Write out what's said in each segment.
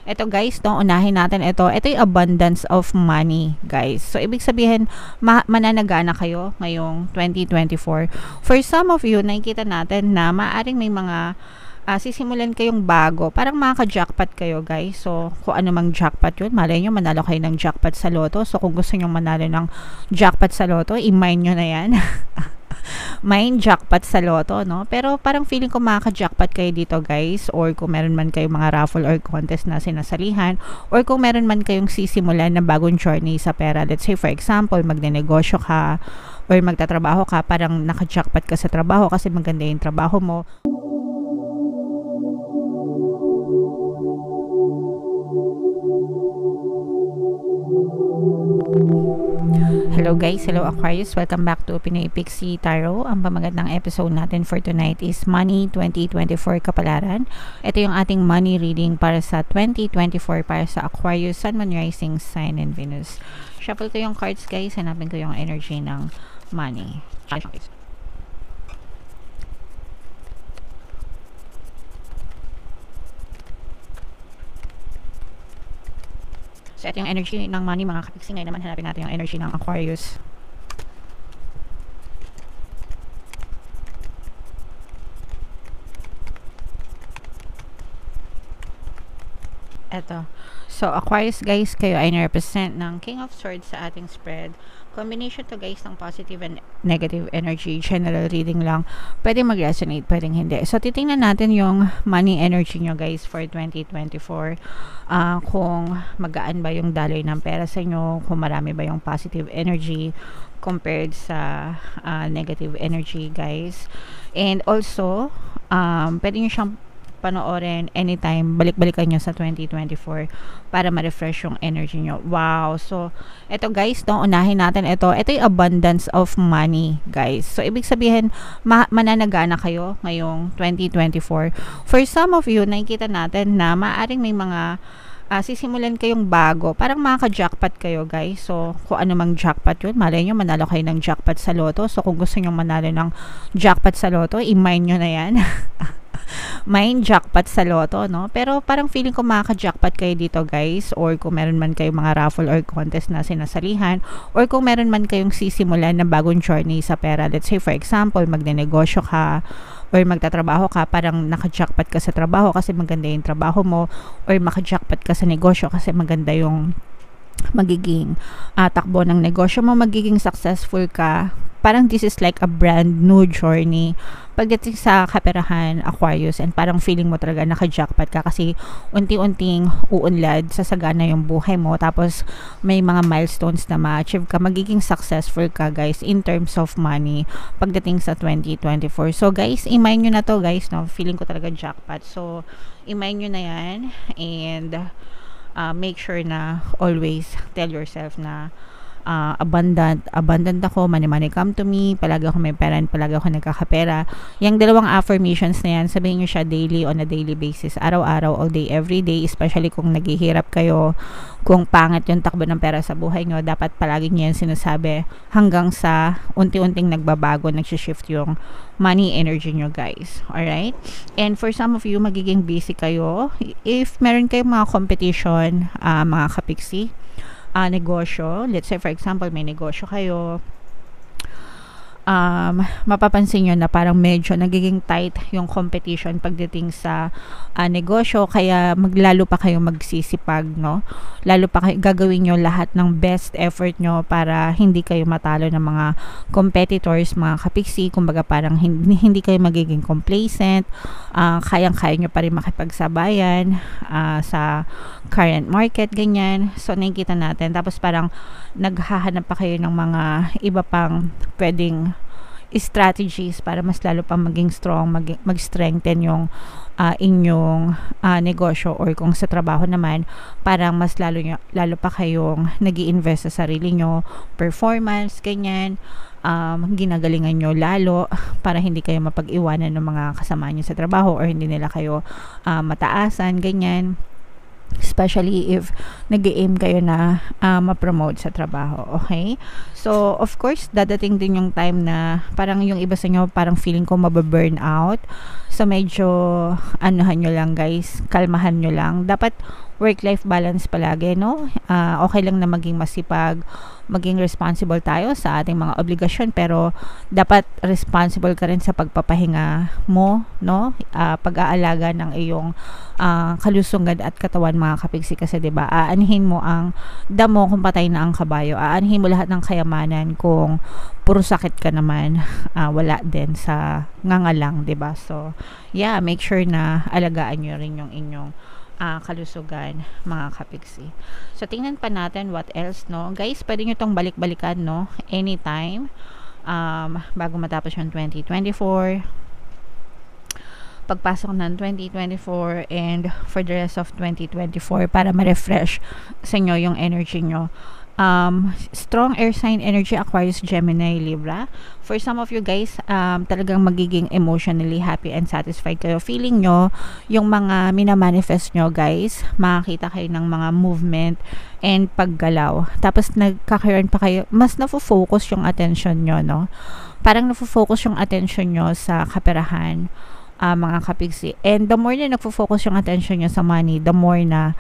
Ito guys, no, unahin natin ito. Ito yung abundance of money, guys. So, ibig sabihin, mananagana kayo ngayong 2024. For some of you, nakikita natin na maaring may mga sisimulan kayong bago. Parang makaka-jackpot kayo, guys. So, kung ano mang jackpot yun, malay nyo, manalo kayo ng jackpot sa loto. So, kung gusto nyo manalo ng jackpot sa loto, i-mine nyo na yan. Mine jackpot sa loto, no? Pero parang feeling ko makaka-jackpot kayo dito, guys, or kung meron man kayong mga raffle or contest na sinasalihan, or kung meron man kayong sisimulan na bagong journey sa pera. Let's say for example, magnenegosyo ka or magtatrabaho ka, parang naka-jackpot ka sa trabaho kasi maganda yung trabaho mo. Hello guys, hello Aquarius, welcome back to Pinoy Pixie Tarot. Ang pamagandang episode natin for tonight is Money 2024 Kapalaran. Ito yung ating money reading para sa 2024 para sa Aquarius, Sun, Moon, Rising, Sign, and Venus. Shuffle ko yung cards guys, hanapin ko yung energy ng money. So, ito yung energy ng money mga kapiksi. Ngayon naman hanapin natin yung energy ng Aquarius. Ito. So, Aquarius guys, kayo ay na-represent ng King of Swords sa ating spread. Combination to guys ng positive and negative energy. General reading lang. Pwede mag-resonate, pwedeng hindi. So, titingnan natin yung money energy nyo guys for 2024. Kung magaan ba yung daloy ng pera sa inyo, kung marami ba yung positive energy compared sa negative energy guys. And also, pwede nyo siyang panoorin anytime, balik-balikan nyo sa 2024 para ma-refresh yung energy nyo. Wow! So, eto guys, no, unahin natin ito. Ito yung abundance of money, guys. So, ibig sabihin, mananagana kayo ngayong 2024. For some of you, nakikita natin na maaring may mga sisimulan kayong bago. Parang makaka-jackpot kayo, guys. So, kung ano mang jackpot yun, malay nyo, manalo kayo ng jackpot sa loto. So, kung gusto nyo manalo ng jackpot sa loto, i-mine nyo na yan. Mine jackpot sa loto, no? Pero parang feeling ko makaka-jackpot kayo dito, guys, or kung meron man kayong mga raffle or contest na sinasalihan, or kung meron man kayong sisimulan na bagong journey sa pera. Let's say for example, magnenegosyo ka or magtatrabaho ka, parang naka-jackpot ka sa trabaho kasi maganda yung trabaho mo, or maka-jackpot ka sa negosyo kasi maganda yung magiging takbo ng negosyo mo, magiging successful ka. Parang this is like a brand new journey pagdating sa kaperahan, Aquarius, and parang feeling mo talaga naka-jackpot ka kasi unti-unting uunlad, sasagana yung buhay mo, tapos may mga milestones na ma-achieve ka, magiging successful ka guys in terms of money pagdating sa 2024. So guys, i-mine nyo na to guys, no? Feeling ko talaga jackpot. So i-mine nyo na yan, and make sure na always tell yourself na abundant ako, money come to me, palagi ako may pera, palagi ako nagkakapera. Yung dalawang affirmations na yan, sabihin nyo siya daily, on a daily basis, araw-araw, all day, every day, especially kung naghihirap kayo, kung pangit yung takbo ng pera sa buhay nyo, dapat palagi nyo yan sinasabi hanggang sa unti-unting nagbabago, nagsishift yung money energy nyo guys. Alright? And for some of you, magiging busy kayo. If meron kayong mga competition, mga kapiksi, negosyo, let's say for example may negosyo kayo, mapapansin nyo na parang medyo nagiging tight yung competition pagdating sa negosyo, kaya maglalo pa kayo magsisipag, no? Lalo pa kayo gagawin nyo lahat ng best effort nyo para hindi kayo matalo ng mga competitors, mga kapiksi. Kumbaga parang hindi kayo magiging complacent, kayang-kaya nyo pa rin makipagsabayan sa current market, ganyan. So nakikita natin, tapos parang naghahanap pa kayo ng mga iba pang pwedeng strategies para mas lalo pa maging strong, mag-strengthen yung inyong negosyo, or kung sa trabaho naman, parang mas lalo pa kayong nag-i-invest sa sarili nyo, performance, ganyan, ginagalingan nyo lalo para hindi kayo mapag-iwanan ng mga kasama nyo sa trabaho, or hindi nila kayo mataasan, ganyan. Especially if nag-aim kayo na ma-promote sa trabaho. Okay? So, of course, dadating din yung time na parang yung iba sa inyo, parang feeling ko mababurn out. So, medyo, anuhan nyo lang guys, kalmahan nyo lang. Dapat work-life balance palagi, no? Okay lang na maging masipag, maging responsible tayo sa ating mga obligasyon, pero dapat responsible ka rin sa pagpapahinga mo, no? Pag-aalaga ng iyong kalusugan at katawan, mga kapigsi, kasi 'di ba? Aanhin mo ang damo kung patay na ang kabayo. Aanhin mo lahat ng kayamanan kung puro sakit ka naman. Wala din sa ngangalang, 'di ba? So, yeah, make sure na alagaan niyo rin yung inyong kalusugan, mga kapigsi. So, tingnan pa natin what else, no? Guys, pwede nyo tong balik-balikan, no? Anytime. Bago matapos yung 2024. Pagpasok ng 2024 and for the rest of 2024 para ma-refresh sa inyo yung energy nyo. Strong air sign energy, Aquarius, Gemini, Libra. For some of you guys, talagang magiging emotionally happy and satisfied kayo. Feeling nyo, yung mga minamanifest nyo guys, makakita kayo ng mga movement and paggalaw. Tapos nagkakaroon pa kayo, mas nafo-focus yung attention nyo, no? Parang nafo-focus yung attention nyo sa kaperahan, mga kapigsi. And the more na nagfo-focus yung attention nyo sa money, the more na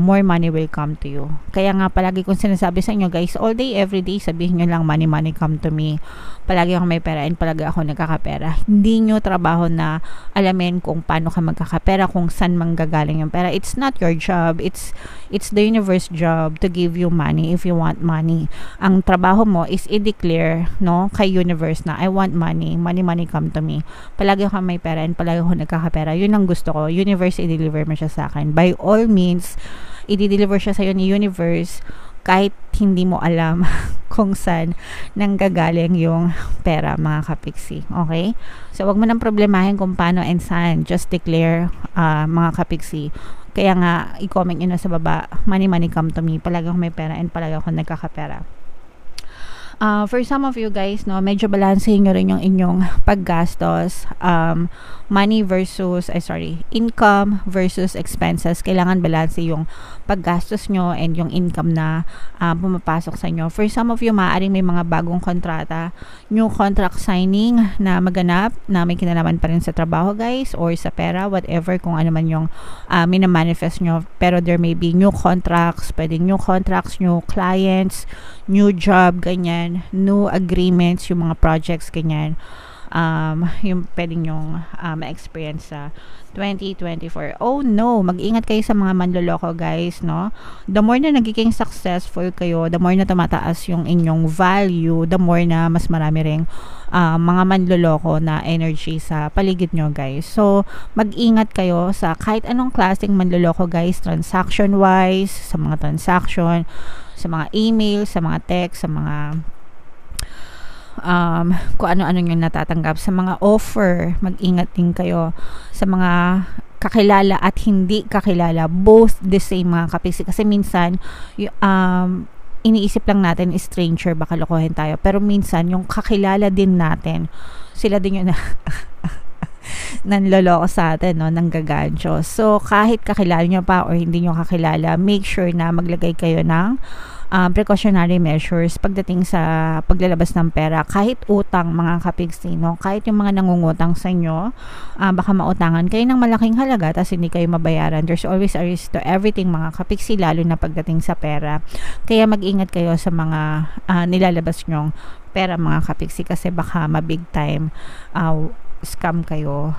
more money will come to you. Kaya nga palagi kong sinasabi sa inyo guys, all day, every day, sabihin nyo lang, money, money come to me. Palagi ako may pera and palagi ako nagkakapera. Hindi nyo trabaho na alamin kung paano ka magkakapera, kung saan manggagaling yung pera. It's not your job. It's the universe job to give you money if you want money. Ang trabaho mo is i-declare, no, kay universe na I want money, money, money come to me. Palagi ako may pera and palagi ako nagkakapera. Yun ang gusto ko. Universe, i-deliver mo siya sa akin. By all means, i-deliver siya sa'yo ni universe kahit hindi mo alam kung saan nanggagaling yung pera, mga kapigsi. Okay? So, wag mo nang problemahin kung paano and saan. Just declare, mga kapigsi. Kaya nga, i-comment nyo na sa baba, money, money come to me. Palagi ako may pera and palagi ako nagkakapera. For some of you guys, no, medyo balansehin nyo rin yung inyong paggastos. Money versus, income versus expenses. Kailangan balanse yung paggastos nyo and yung income na pumapasok sa inyo. For some of you, maaaring may mga bagong kontrata, new contract signing na maganap, na may kinalaman pa rin sa trabaho guys, or sa pera, whatever, kung ano man yung minamanifest nyo. Pero there may be new contracts, pwedeng new contracts, new clients, new job, ganyan, new agreements, yung mga projects, ganyan. Yung pwedeng yung ma-experience sa 2024. Oh no, mag-ingat kayo sa mga manloloko guys, no? The more na nagiging successful kayo, the more na tumataas yung inyong value, the more na mas marami ring mga manloloko na energy sa paligid nyo guys. So, mag-ingat kayo sa kahit anong klaseng manloloko guys, transaction wise, sa mga transaction, sa mga email, sa mga text, sa mga kung ano-ano yung natatanggap, sa mga offer. Mag-ingat din kayo sa mga kakilala at hindi kakilala, both the same, mga kapigsi, kasi minsan iniisip lang natin stranger, baka lokohin tayo, pero minsan yung kakilala din natin, sila din yung nanloloko sa atin, no, nanggagancho. So kahit kakilala nyo pa or hindi nyo kakilala, make sure na maglagay kayo ng precautionary measures pagdating sa paglalabas ng pera. Kahit utang, mga kapigsi, no? Kahit yung mga nangungutang sa inyo, baka mautangan kayo ng malaking halaga tapos hindi kayo mabayaran. There's always a risk to everything, mga kapigsi, lalo na pagdating sa pera. Kaya mag-ingat kayo sa mga nilalabas nyong pera, mga kapigsi, kasi baka ma-big time scam kayo,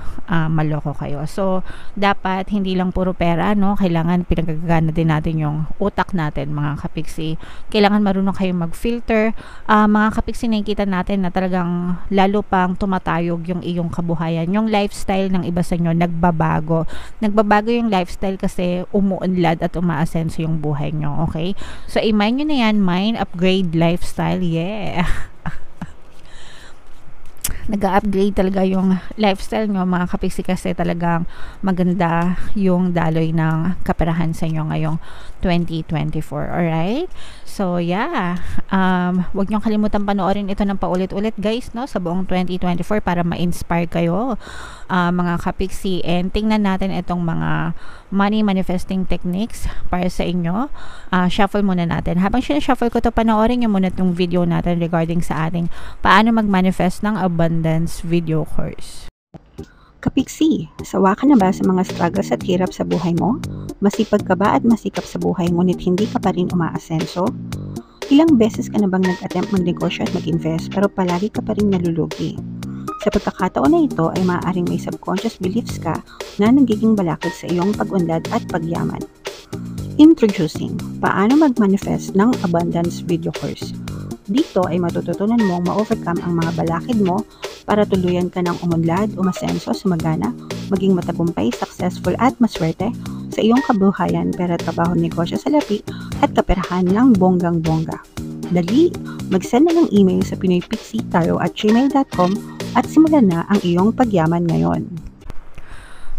maloko kayo. So, dapat hindi lang puro pera, no? Kailangan pinagagana din natin yung utak natin, mga kapigsi. Kailangan marunong kayo mag-filter. Mga kapigsi, nakikita natin na talagang lalo pang tumatayog yung iyong kabuhayan. Yung lifestyle ng iba sa inyo nagbabago. Nagbabago yung lifestyle kasi umuunlad at umaasenso yung buhay nyo, okay? So, i-mind nyo na yan, mind upgrade lifestyle, yeah. Nag-upgrade talaga yung lifestyle nyo, mga kapigsi, kasi talagang maganda yung daloy ng kaperahan sa inyo ngayong 2024. Alright? So, yeah. Huwag nyo kalimutan panoorin ito ng paulit-ulit, guys, no? Sa buong 2024 para ma-inspire kayo. mga kapiksi, and tingnan natin itong mga money manifesting techniques para sa inyo. Shuffle muna natin. Habang sinashuffle ko to, panoorin nyo muna itong video natin regarding sa ating paano mag-manifest ng abundance video course. Kapiksi, sawa ka na ba sa mga struggles at hirap sa buhay mo? Masipag ka ba at masikap sa buhay ngunit hindi ka pa rin umaasenso? Ilang beses ka na bang nag-attempt magnegosyo at mag-invest pero palagi ka pa rin nalulugi? Sa pagkakataon na ito ay maaaring may subconscious beliefs ka na nagiging balakid sa iyong pag-unlad at pagyaman. Introducing, paano mag-manifest ng abundance video course. Dito ay matututunan mong ma-overcome ang mga balakid mo para tuluyan ka ng umunlad, umasenso, sumagana, maging matagumpay, successful at maswerte sa iyong kabuhayan, pera, trabaho, negosyo, salapi at kaperahan ng bonggang-bongga. Dali, mag-send na ng email sa pinoypixitaro@gmail.com at simulan na ang iyong pagyaman ngayon.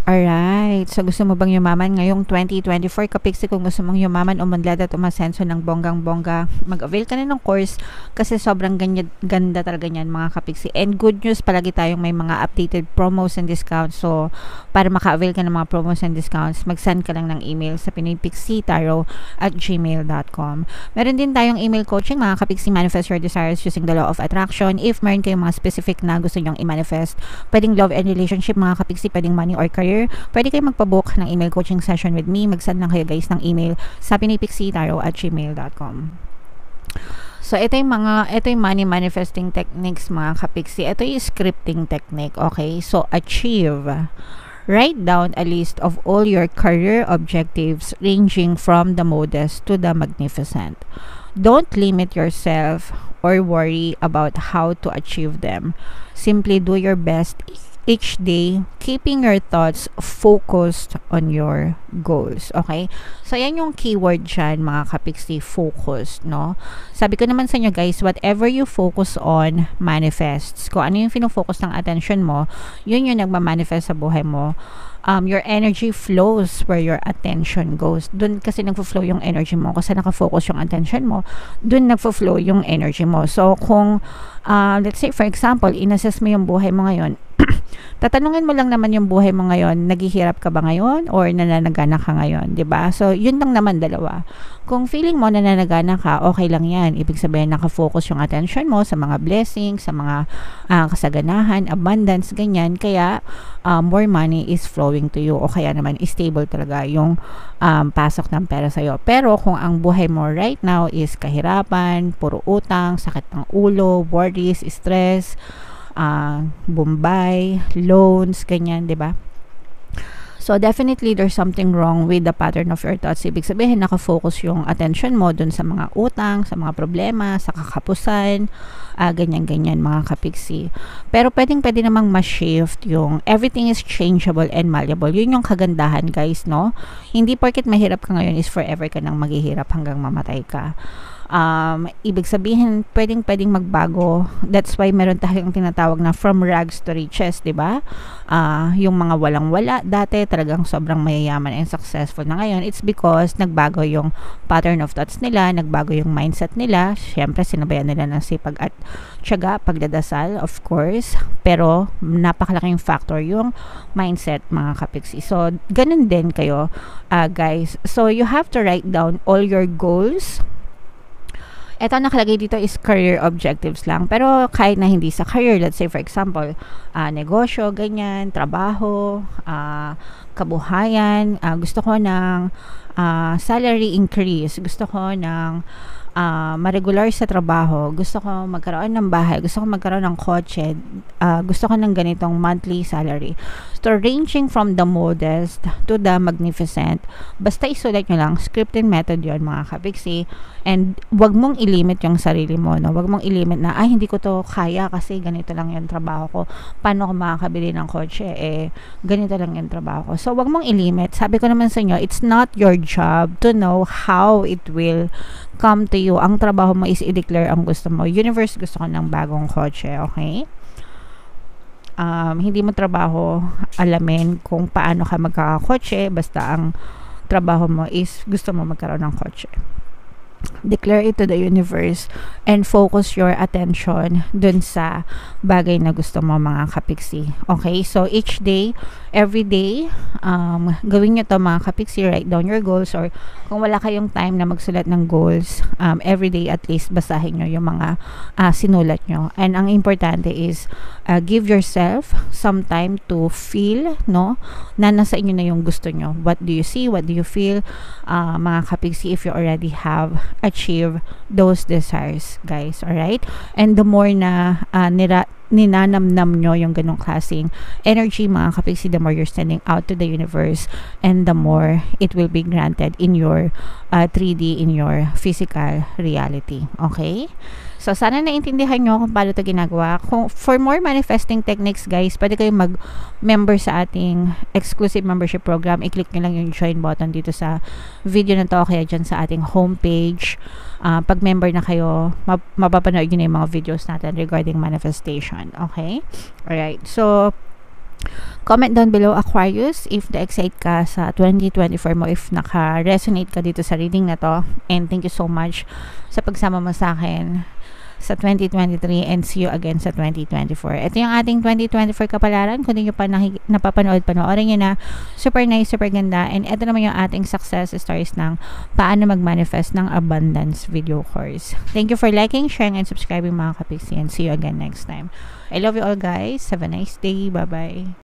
Alright, so gusto mo bang yumaman ngayong 2024? Kapiksi, kung gusto mong yumaman, umunlad at umasenso ng bonggang-bongga, mag-avail ka na ng course kasi sobrang ganda talaga niyan mga kapiksi. And good news, palagi tayong may mga updated promos and discounts. So, para maka-avail ka ng mga promos and discounts, mag-send ka lang ng email sa pinoypixitaro@gmail.com. Meron din tayong email coaching mga kapiksi, manifest your desires using the law of attraction. If meron kayong mga specific na gusto nyong i-manifest, pwedeng love and relationship mga kapiksi, pwedeng money or career, pwede kayo magpabook ng email coaching session with me. Mag-send lang kayo guys ng email sa pinoypixitaro@gmail.com. So, ito yung money manifesting techniques mga kapiksi. Ito yung scripting technique, okay? So, achieve. Write down a list of all your career objectives ranging from the modest to the magnificent. Don't limit yourself or worry about how to achieve them. Simply do your best each day, keeping your thoughts focused on your goals. Okay? So, yan yung keyword dyan, mga kapiksi, focused, no? Sabi ko naman sa inyo, guys, whatever you focus on, manifests. Kung ano yung finofocus ng attention mo, yun yung nagmamanifest sa buhay mo. Your energy flows where your attention goes. Doon kasi nagfo-flow yung energy mo. Kasi nakafocus yung attention mo, doon nagfo-flow yung energy mo. So, kung, let's say, for example, inassess mo yung buhay mo ngayon, tatanungin mo lang naman yung buhay mo ngayon, naghihirap ka ba ngayon or nananagana ka ngayon, 'di ba? So, yun lang naman dalawa. Kung feeling mo nananagana ka, okay lang 'yan. Ibig sabihin naka-focus yung attention mo sa mga blessings, sa mga kasaganahan, abundance, ganyan. Kaya more money is flowing to you o kaya naman stable talaga yung pasok ng pera sa iyo. Pero kung ang buhay mo right now is kahirapan, puro utang, sakit ng ulo, worries, stress, Bombay, loans, ganyan, 'di ba? So, definitely, there's something wrong with the pattern of your thoughts. Ibig sabihin, nakafocus yung attention mo dun sa mga utang, sa mga problema, sa kakapusan, ganyan-ganyan, mga kapiksi. Pero, pwede namang ma-shift yung everything is changeable and malleable. Yun yung kagandahan, guys, no? Hindi porket mahirap ka ngayon is forever ka nang maghihirap hanggang mamatay ka. Ibig sabihin, pwedeng magbago. That's why meron tayong tinatawag na from rags to riches, 'di ba? Yung mga walang-wala dati talagang sobrang mayayaman and successful na ngayon. It's because nagbago yung pattern of thoughts nila, nagbago yung mindset nila. Syempre sinabayan nila ng sipag at tiyaga, pagdadasal, of course. Pero napakalaking factor yung mindset, mga kapiksi. So, ganun din kayo, guys. So, you have to write down all your goals. Ito nakalagay dito is career objectives lang. Pero kahit na hindi sa career, let's say for example, negosyo, ganyan, trabaho, kabuhayan, gusto ko ng salary increase, gusto ko ng ma-regular sa trabaho, gusto ko magkaroon ng bahay, gusto ko magkaroon ng kotse, gusto ko ng ganitong monthly salary. So, ranging from the modest to the magnificent, basta isulat nyo lang, scripting method yon, mga kapiksi, and wag mong ilimit yung sarili mo, no? Wag mong ilimit na, hindi ko to kaya kasi ganito lang yung trabaho ko. Paano ko makakabili ng kotse? Ganito lang yung trabaho ko. So, wag mong ilimit. Sabi ko naman sa inyo, it's not your job to know how it will come to you. Ang trabaho mo is i-declare ang gusto mo. Universe, gusto ko ng bagong kotse, okay? Hindi mo trabaho alamin kung paano ka magkakakotse, basta ang trabaho mo is gusto mo magkaroon ng kotse. declare it to the universe and focus your attention dun sa bagay na gusto mo, mga kapiksi. Okay, so each day, every day, gawin nyo to, mga kapiksi. Write down your goals, or kung wala kayong time na magsulat ng goals, every day at least basahin nyo yung mga sinulat nyo. And ang importante is give yourself some time to feel, no, na nasa inyo na yung gusto nyo. What do you see? What do you feel? Mga kapiksi, if you already have achieve those desires, guys. Alright? And the more na ninanamnam nyo yung ganong klaseng energy, mga kapiksi, the more you're sending out to the universe, and the more it will be granted in your 3D, in your physical reality. Okay? So, sana naintindihan nyo kung paano ito ginagawa. For more manifesting techniques, guys, pwede kayong mag-member sa ating exclusive membership program. I-click nyo lang yung join button dito sa video na to, kaya dyan sa ating homepage. Pag member na kayo, mapapanood nyo na yung mga videos natin regarding manifestation. Okay? Alright. So, comment down below, Aquarius, if na-excite ka sa 2024 mo, if naka-resonate ka dito sa reading na to. And thank you so much sa pagsama mo sa akin sa 2023, and see you again sa 2024. Ito yung ating 2024 kapalaran. Kung hindi nyo pa napapanood, panoorin nyo na. Super nice, super ganda. And ito naman yung ating success stories ng paano mag-manifest ng abundance video course. Thank you for liking, sharing, and subscribing, mga kapiksi, and see you again next time. I love you all, guys. Have a nice day. Bye-bye.